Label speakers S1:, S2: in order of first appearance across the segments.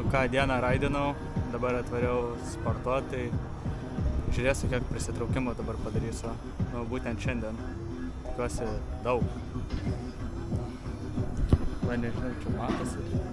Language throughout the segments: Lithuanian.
S1: Nu ką, dieną raidinau, dabar atvariau sportuoti, tai žiūrėsiu, kiek prisitraukimo dabar padarysiu. Nu, būtent šiandien. Tikiuosi daug. Va, nežinau, čia matosi.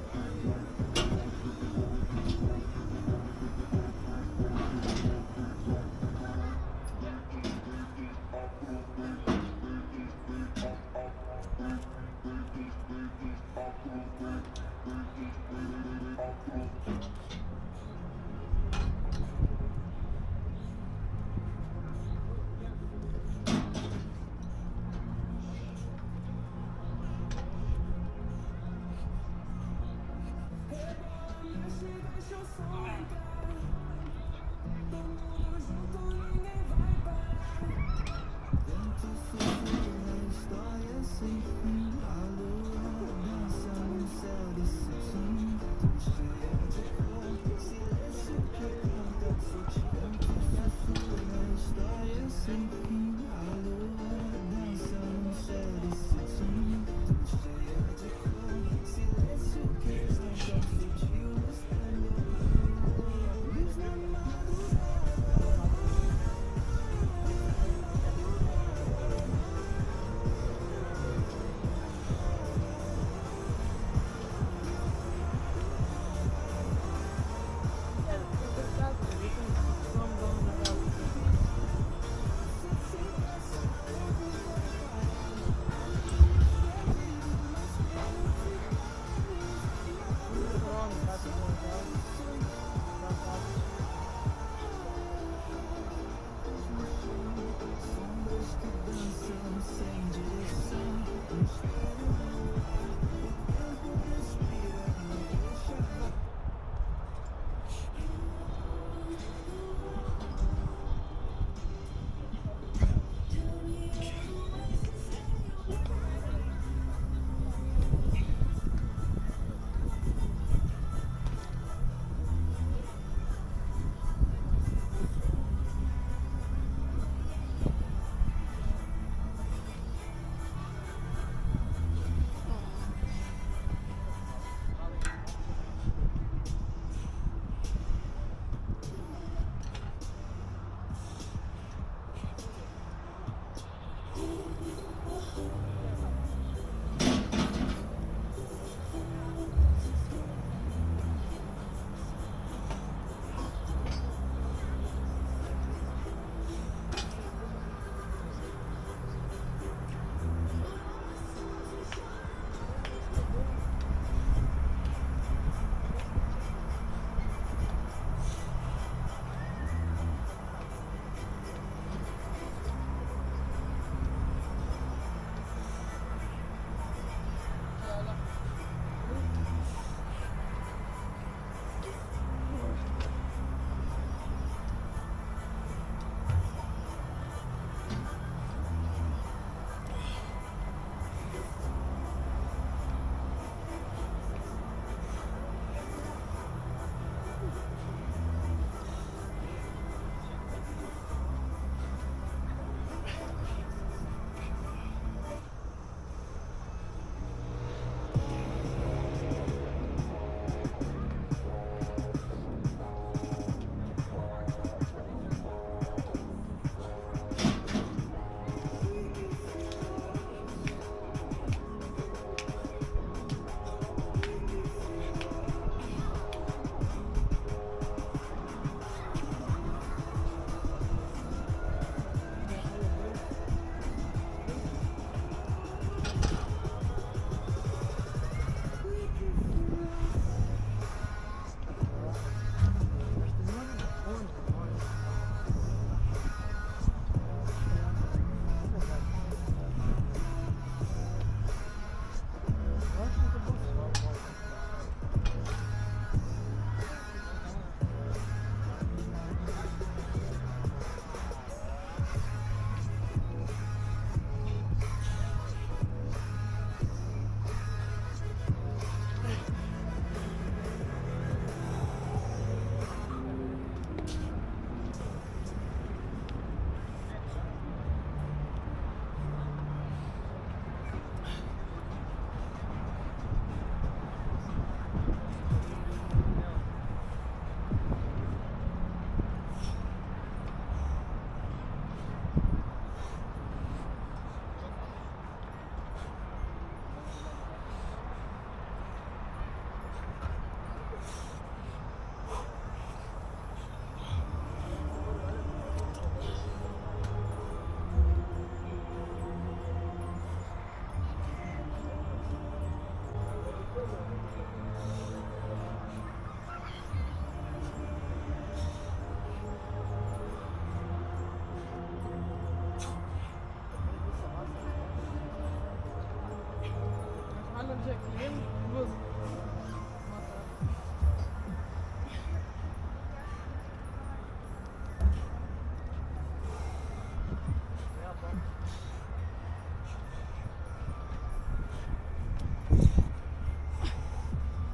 S2: čia clean bus.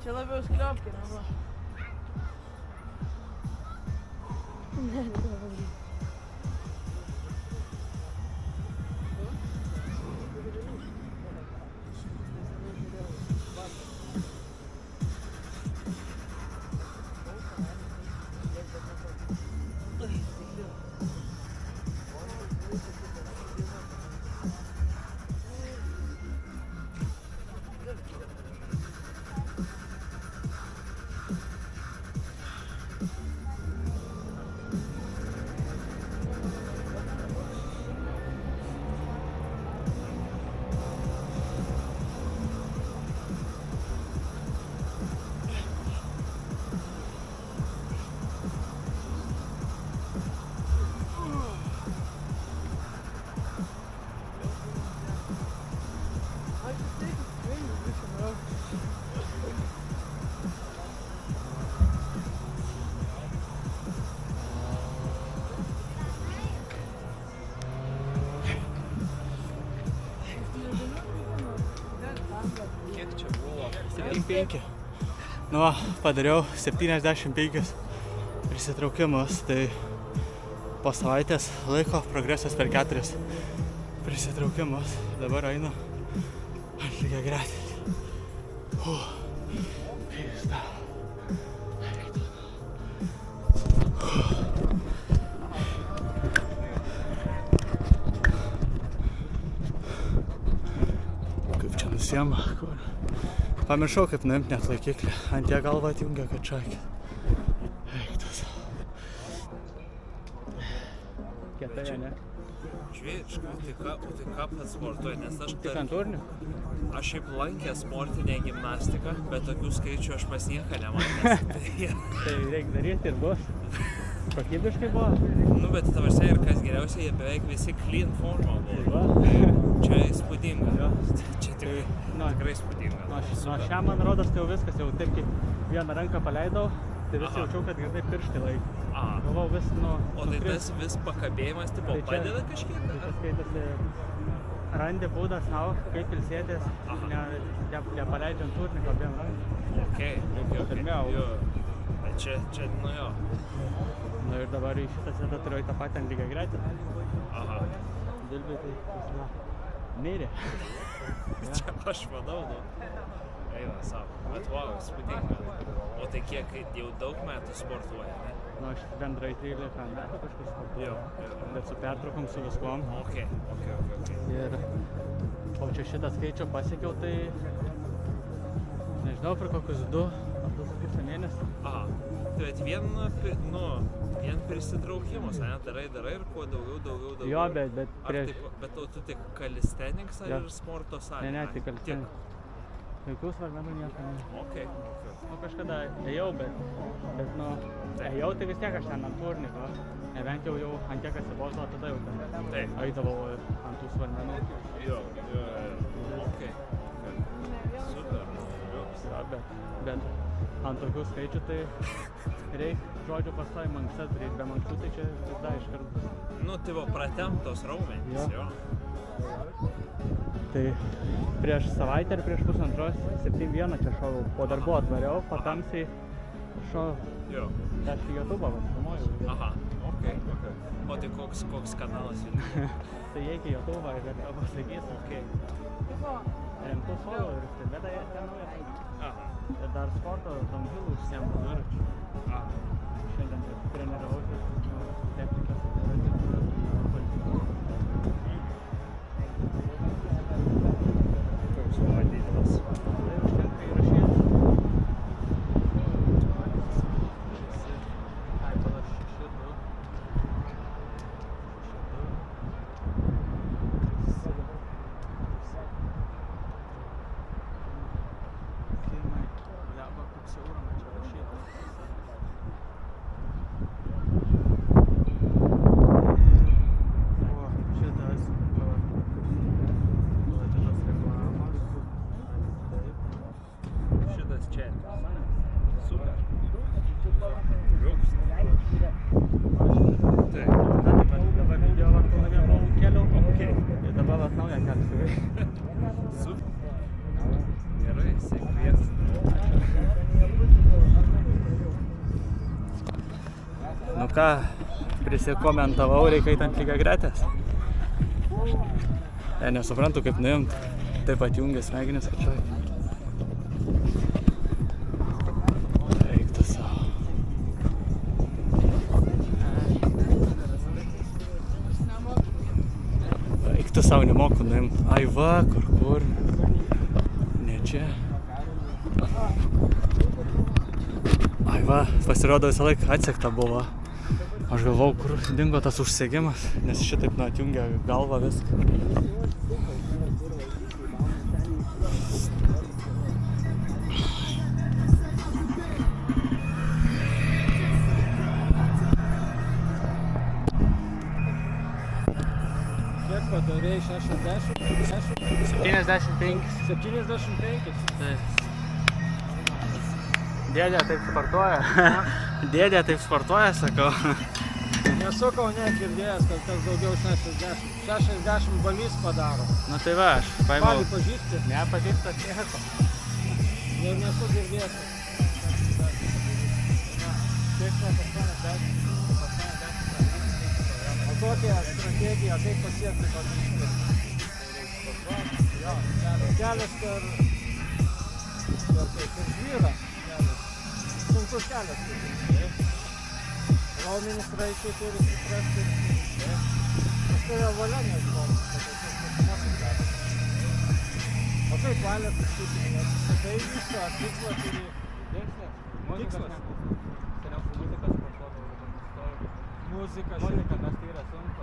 S2: Čia labiau skriopkė, negu. Ne, nepadaryti.
S3: Kiek čia buvo?
S1: 75. Nu va, padariau 75 prisitraukimus, tai po savaitės laiko progresas per 4 prisitraukimus. Dabar einu ant lygiagretės. Pizda. Kaip čia nusiema, kur. Pamiršau, kaip nuimt net laikiklį. Ant ją galvą atjungia, kad čakė. Eiktas. Kietai, ne?
S3: Žvėriška, tai ką pats sportuoji, nes aš...
S1: Tik ant turnių?
S3: Aš šiaip lankė sportinę gimnastiką, bet tokių skaičių aš pas nieką nematęs.
S1: Tai reikia daryti ir bus. Kokybiškai buvo?
S3: Nu, bet tavarsai ir kas geriausia, jie beveik visi clean forma buvo. Čia įspūdinga. Čia tikrai įspūdinga.
S1: Nuo šią, man rodos, tai jau viskas, jau taip kaip vieną ranką paleidau, tai vis jaučiau, kad gardai pirštai laik. Galvau vis
S3: O tai tas vis pakabėjimas, tipo, padeda kažkiek?
S1: Tai čia skaitasi, randi būdą sau, kaip ilsėtis, nepaleidžiant turniko abiem ranką.
S3: Ok. Bet čia, nu jo.
S1: Nu ir dabar į šitą setą turiu į tą patį ant lygiagretį.
S3: Aha.
S1: Dilbiai tai na, mirė.
S3: Čia aš manau, nu. Eina savo. Bet wow, įspūdinga. O tai kiek, jau daug metų sportuoja, ne?
S1: Nu, aš bendrai 13 metų kažkur sportuoju.
S3: Jo.
S1: Bet su pertraukom, su viskuom.
S3: Ok.
S1: Ir o čia šitą skaičių pasiekiau, tai nežinau, per kokius 2,5 mėnesį.
S3: Aha. Bet vien prisitraukimus, ne? Darai ir kuo daugiau.
S1: Jo, bet prieš...
S3: Bet tu tik calisthenics ar ir sporto salė?
S1: Ne, tik calisthenics. Jokių svarmenų nieko ne.
S3: Ok.
S1: Nu, kažkada ėjau, bet nu, ėjau, tai vis tiek aš ten ant turniko. Nebent jau ant tiek atsibosdavo, tada jau ten eidavau ant tų svarmenų.
S3: Jo. Ok. Super.
S1: Bet ant tokių skaičių tai reikia, žodžiu, pastoji mankštas daryti, be mankštų tai čia tada iškart.
S3: Nu, tai va, pratemptos raumenys, jo.
S1: Tai prieš savaitę ir prieš pusantros 7-1 čia šovau, po darbo atvariau, patamsiai šovau.
S3: Jo.
S1: Aš į YouTube'ą filmuoju.
S3: Aha, ok. O tai koks kanalas YouTube?
S1: Tai eik į YouTube'ą ir tau pasakys.
S3: Ok.
S1: Rimtų followerius, tai beda jie ten naujas.
S3: Aha.
S1: Ir dar sporto automobilių užsiemu dviračių. Šiandien treniravausi technikas
S3: Koks vadinimas?
S1: Tai užtenka įrašyti. Ai, palaš 6-2. Filmai, leba, kaip siaurą man čia rašyti. Nu ką, prisikomentavau reikaitant lygiagretės. Nesuprantu, kaip nuimt. Taip pat jungia smegenis ačioj. Eik tu savo. Eik tu savo, nemoku nuimt. Ai va, kur. Ne čia. Ai va, pasirodo visą laiką atsekta buvo. Aš galvau, kur dingo tas užsegimas, nes šitaip atjungia galvą viską.
S4: Kiek padarėjai 60?
S1: 75.
S4: 75?
S1: Taip. Dėdė taip sportuoja. Dėdė taip sportuoja, sakau.
S4: Nesukau net girdėjęs, kad kas daugiau 60. 60 balys padaro.
S1: Nu tai va, aš paėmiau.
S4: Balį pažįsti?
S1: Nepažįstas nieko.
S4: Jau nesu girdėjęs. O kokia strategija, kaip pasiekti tokį? Kelias per žvyrą. Sunkus kelias. Raumenys raičiai turi suprasti. Aš tai jau valia nežinau. O kaip valia susitikti? Tai visko, ar tikslą turi? Tikslas. Muzika, mes tai yra sunku.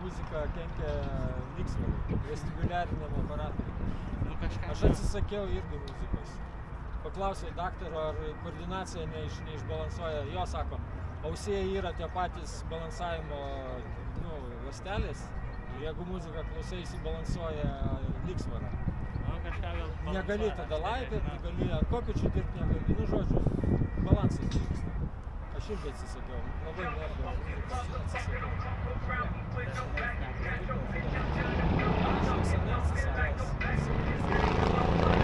S4: Muzika kenkia lygsvariui, vestibuliariniam aparatui. Aš atsisakiau irgi muzikos. Paklausiau daktaro, ar koordinacija neišbalansuoja. Jo, sako, ausyje yra tie patys balansavimo ląstelės. Jeigu muziką klausai, įsibalansuoja lygsvarą. Negali tada laipėt, negali ant kopėčių dirbti, negali. Nu, žodžiu, balansas vyksta. Aš irgi atsisakiau. Labai mėgdavau muzikos, atsisakiau. Aš senai atsisakęs.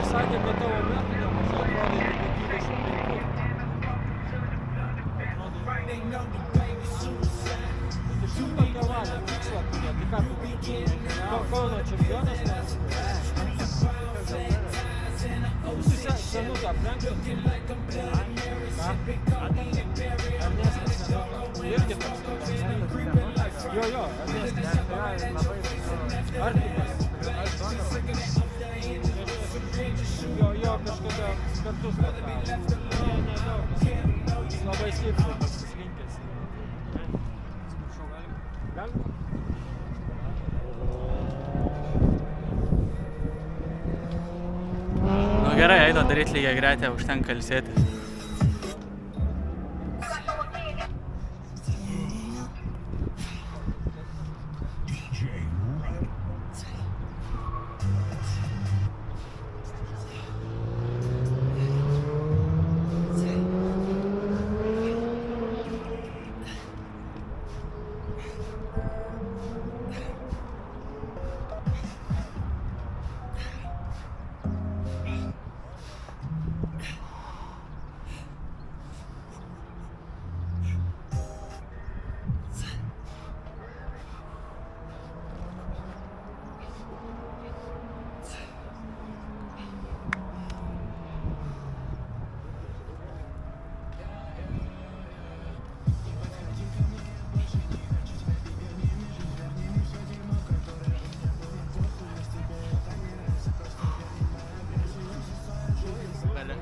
S4: Sakė, kad tavo metų nemažai atrodė kaip 25. Bet iš jų tokia valia, tikslą turėjo. Tai ką tu? Kauno čempionas nes? Senutą aprengti? Ernestas Senuta. Irgi toks. Jo, Ernestas. Artimas. Jo kažkada kartus patravo. Nedaug. Jis labai stipriai pasislinkęs. Galim?
S1: Nu gerai, eina daryti lygiagretę, užtenka ilsėtis.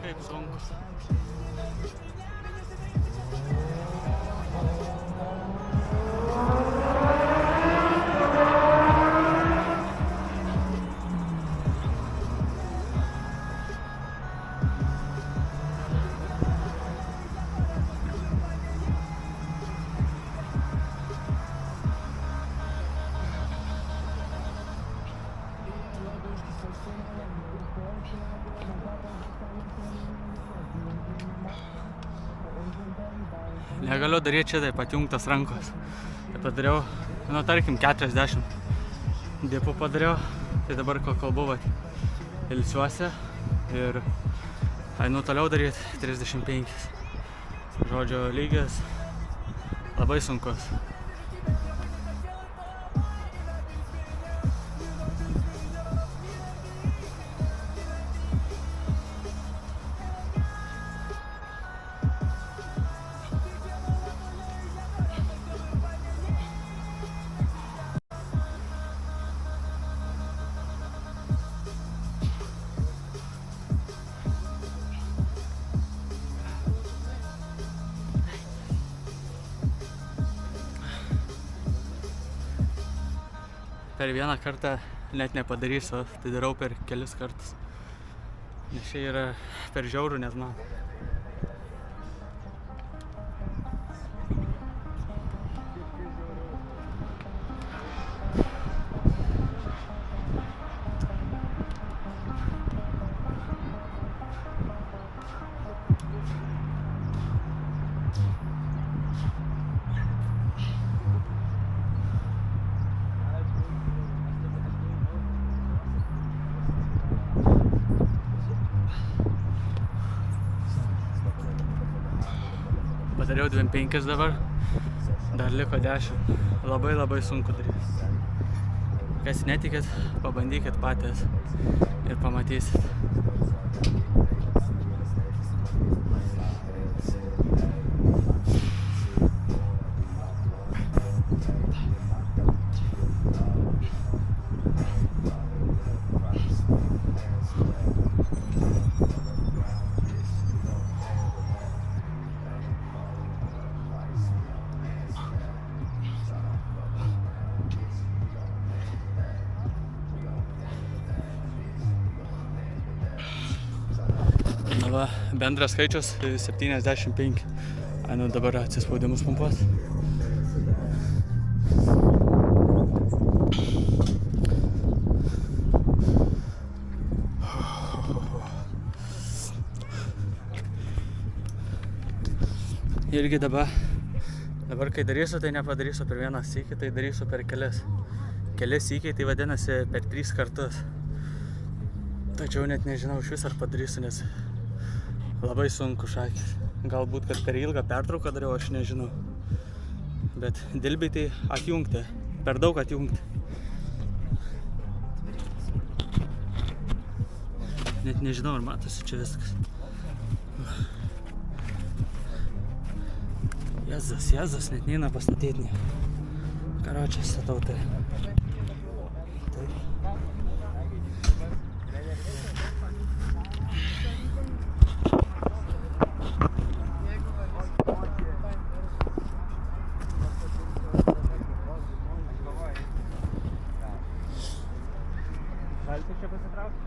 S1: Kaip sunku. Negaliu daryti čia taip atjungtas rankos. Tai padariau, nu tarkim 40 dipų padariau. Tai dabar kol kalbu, ilsiuosi ir einu toliau daryti 35. Žodžio lygis labai sunkus. Per vieną kartą net nepadarysiu, tai darau per kelis kartus. Nes čia yra per žiaurų net man. Padariau 25 dabar, dar liko 10. Labai sunku daryti. Kas netikit, pabandykit patys ir pamatysit. Va, bendras skaičius 75. Nu dabar atsispaudimus pumpuos. Irgi dabar kai darysiu, tai nepadarysiu per vieną sykį, tai darysiu per kelis. Kelis sykiai, tai vadinasi per 3 kartus. Tačiau net nežinau iš vis ar padarysiu, nes labai sunku šakės. Galbūt, kad per ilgą pertrauką dariau, aš nežinau. Bet dilbiai tai atjungti, per daug atjungti. Net nežinau, ar matosi čia viskas. Jėzus, net neina pastatyti nieko. Karočią statau tai.
S3: Galite čia pasitraukti?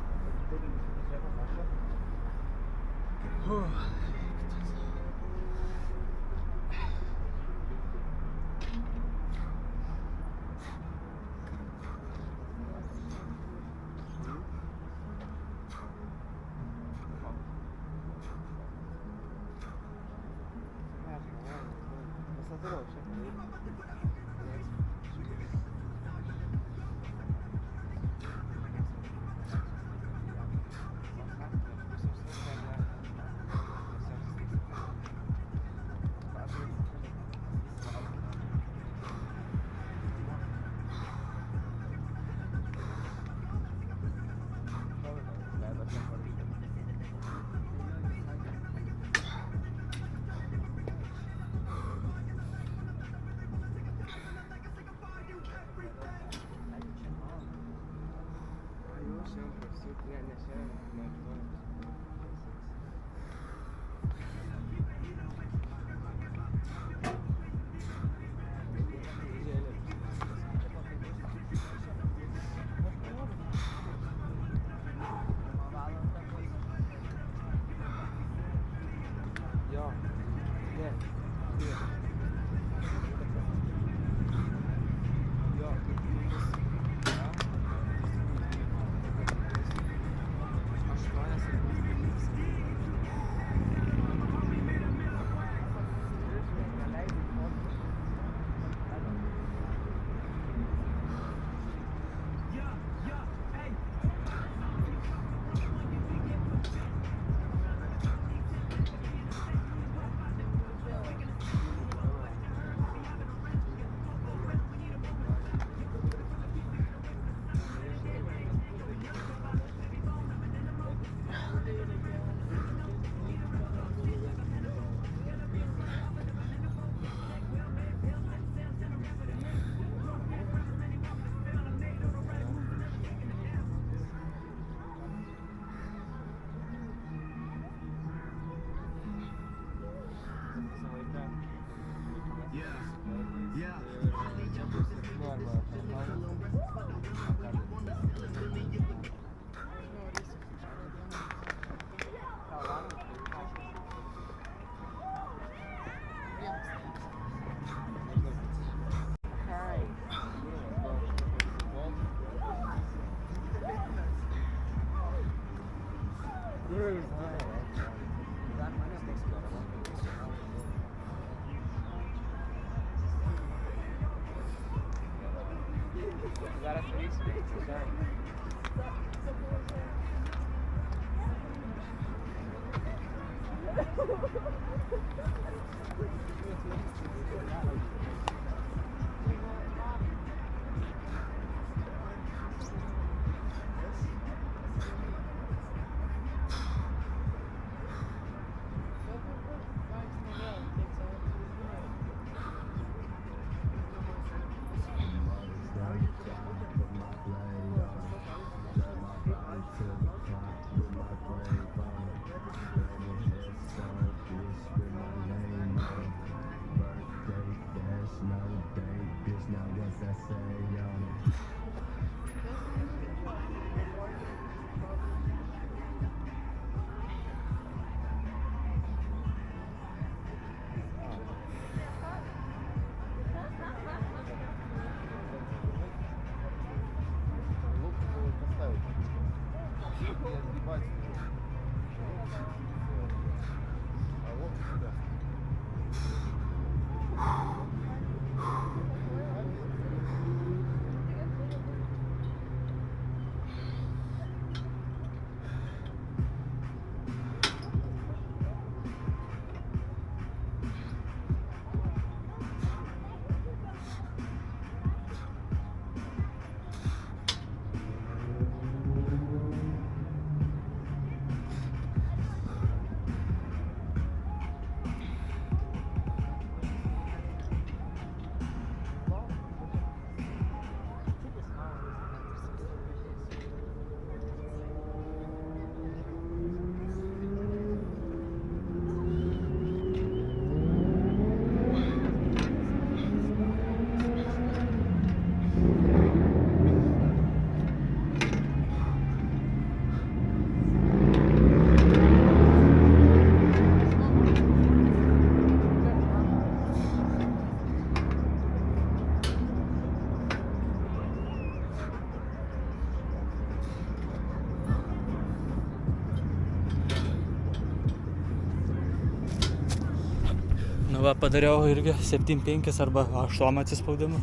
S1: Nu va, padariau irgi 7-5 arba 8 atsispaudimų.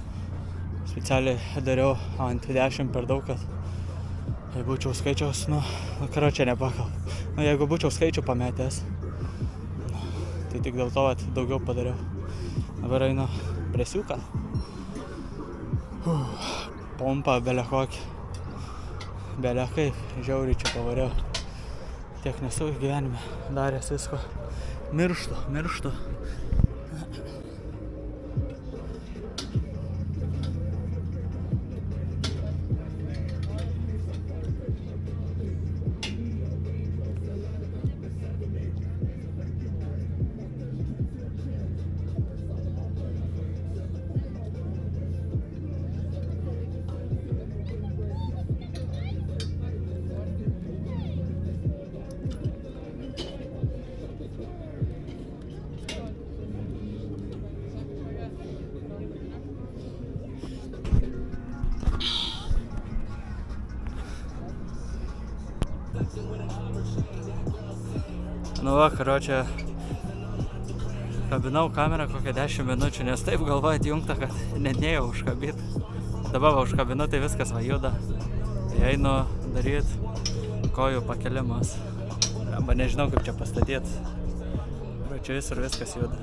S1: Specialiai dariau ant 10 per daug, kad jei būčiau skaičiaus, karočią nepakal. Jeigu būčiau skaičių pametęs, tai tik dėl to daugiau padariau. Dabar einu presiuką. Pompa belekokį. Belekaip, žiauriai čia pavariau. Tiek nesu gyvenime daręs visko. Mirštu. Nu va, karočią, kabinau kamerą kokią 10 minučių, nes taip galva atjungta, kad net nejau užkabit. Dabar va užkabinu, tai viskas va juda. Tai einu daryt kojų pakelimas. Arba nežinau kaip čia pastatyt. Čia visur viskas juda.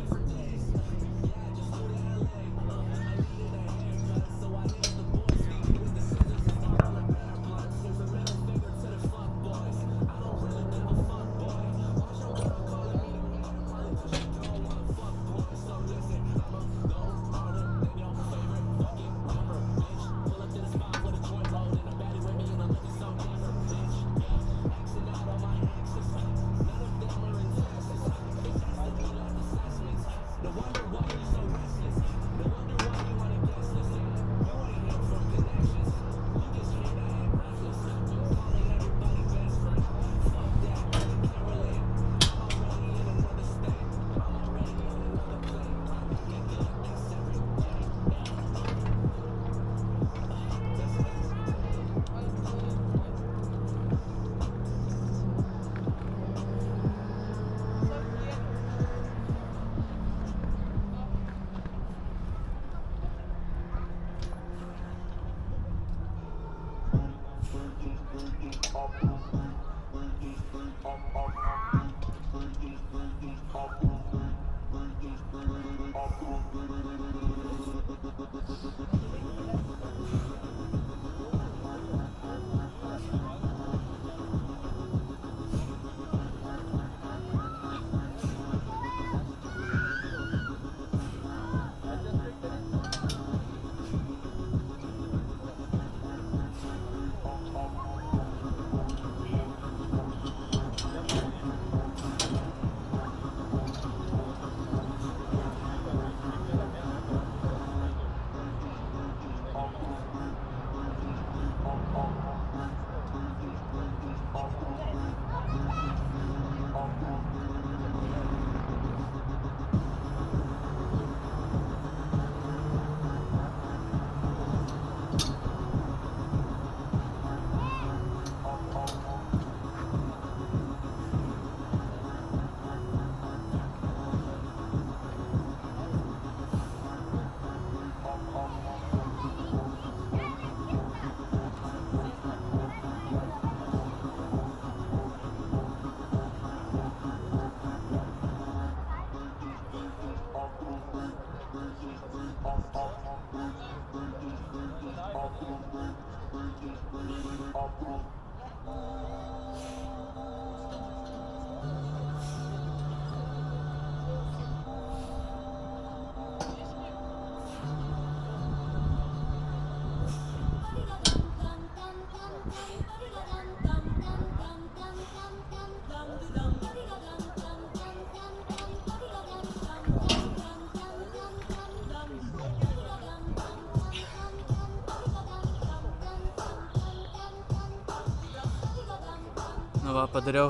S1: Nu va, padariau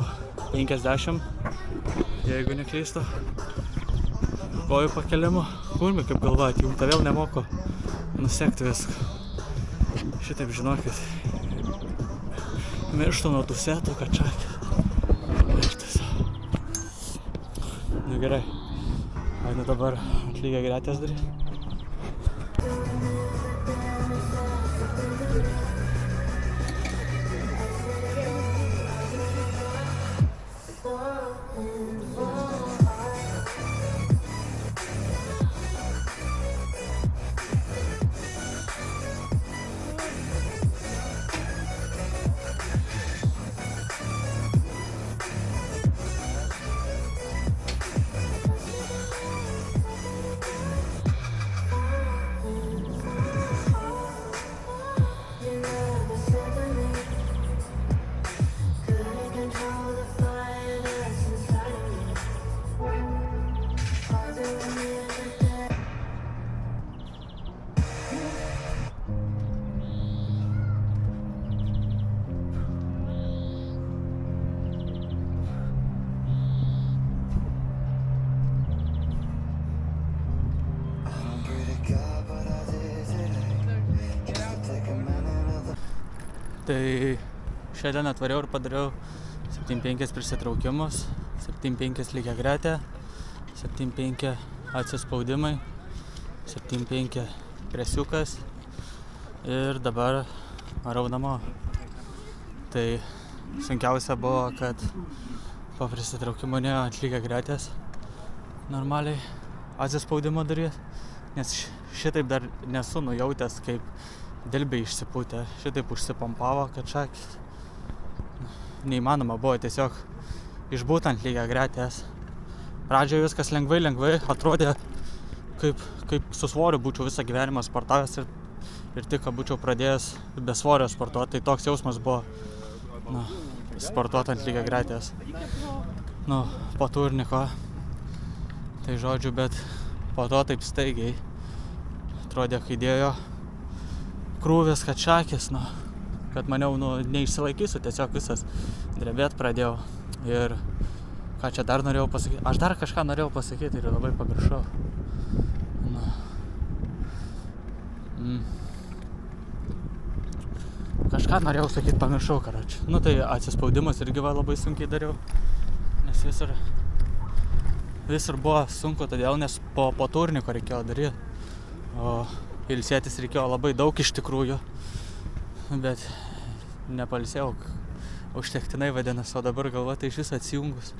S1: 50, jeigu neklystu, kojų pakelimu. Kurmi, kaip galvojat, jums vėl nemoku nusekti viską. Šitaip žinokit, mirštu nuo tų setų, kad čakė. Mirštas. Nu gerai, einu dabar lygiai gretės daryti. Tai šiandien atvariau ir padariau 7-5 prisitraukimus, 7-5 lygiagretę, 7-5 atsispaudimai, 7-5 presiukas ir dabar varau namo. Tai sunkiausia buvo, kad po prisitraukimo nėjo ant lygiagretės normaliai atsispaudimo daryti, nes šitaip dar nesu nujautęs, kaip dilbiai išsipūtė, šitaip užsipompavo, kad šakis neįmanoma buvo tiesiog išbūt ant lygiagretės. Pradžioje viskas lengvai atrodė, kaip su svoriu būčiau visą gyvenimą sportavęs ir tik būčiau pradėjęs be svorio sportuoti. Tai toks jausmas buvo sportuoti ant lygiagretės. Po turniko. Tai žodžiu, bet po to taip staigiai atrodė, kai dėjo krūvis, kad šakis, kad maniau, neišsilaikysiu, tiesiog visas drebėt pradėjau. Ir ką čia dar norėjau pasakyti? Aš dar kažką norėjau pasakyti ir labai pamiršau. Kažką norėjau sakyti, pamiršau, karoči. Tai atsispaudimas irgi labai sunkiai dariau, nes visur buvo sunku, todėl, nes po turniko reikėjo daryti. O ilsėtis reikėjo labai daug iš tikrųjų, bet nepalsėjau užtektinai vadinasi, o dabar galva tai iš vis atsijungus.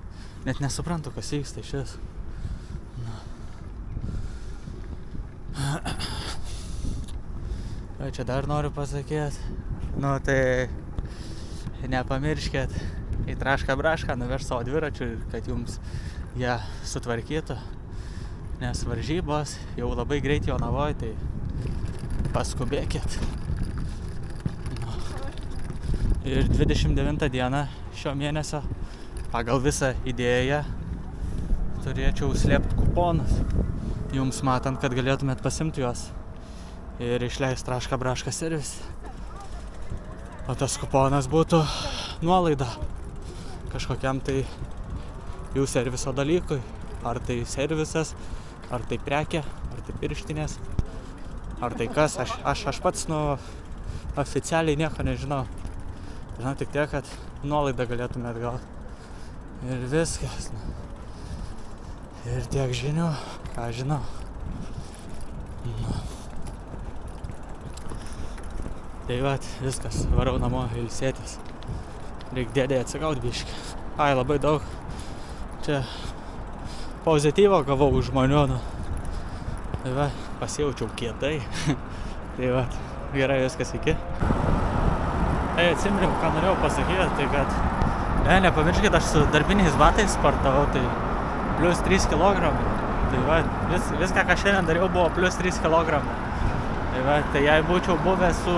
S1: Net nesuprantu, kas vyksta iš vis. O čia dar noriu pasakyti. Nu tai nepamirškit į Trašką Brašką nuvežti savo dviračių ir kad jums ją sutvarkytų. Nes varžybos jau labai greit Jonavoj, tai paskubėkit. Nu. Ir 29 dieną šio mėnesio pagal visą idėją turėčiau slėpti kuponus. Jums matant, kad galėtumėt pasimti juos ir išleisti Trašką Brašką servis. O tas kuponas būtų nuolaida kažkokiam tai jų serviso dalykui. Ar tai servisas, ar tai prekė, ar tai pirštinės, ar tai kas. Aš pats oficialiai nieko nežinau. Žinau tik tiek, kad nuolaidą galėtumėt gauti. Ir viskas. Ir tiek žinių, ką žinau. Tai vat, viskas, varau namo ilsėtis. Reik dėdė atsigaut biškį. Ai, labai daug. Čia pozityvo gavau už žmonių. Tai va, pasijaučiau kietai. Tai va, gerai viskas iki. Tai atsiminiau, ką norėjau pasakyti, tai kad nepamirškit, aš su darbiniais batais sportavau, tai plus 3 kg. Tai va, viską, ką šiandien dariau, buvo plus 3 kg. Tai va, tai jei būčiau buvęs su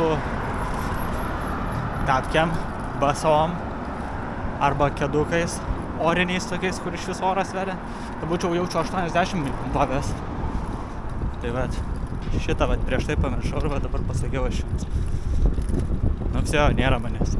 S1: tapkiam, basom arba kedukais, oriniais tokiais, kur iš vis oras veria, tai būčiau jaučiu 80 bavęs. Tai va, šitą va prieš tai pamiršau ir va dabar pasakiau aš jums. Nu, nėra manęs.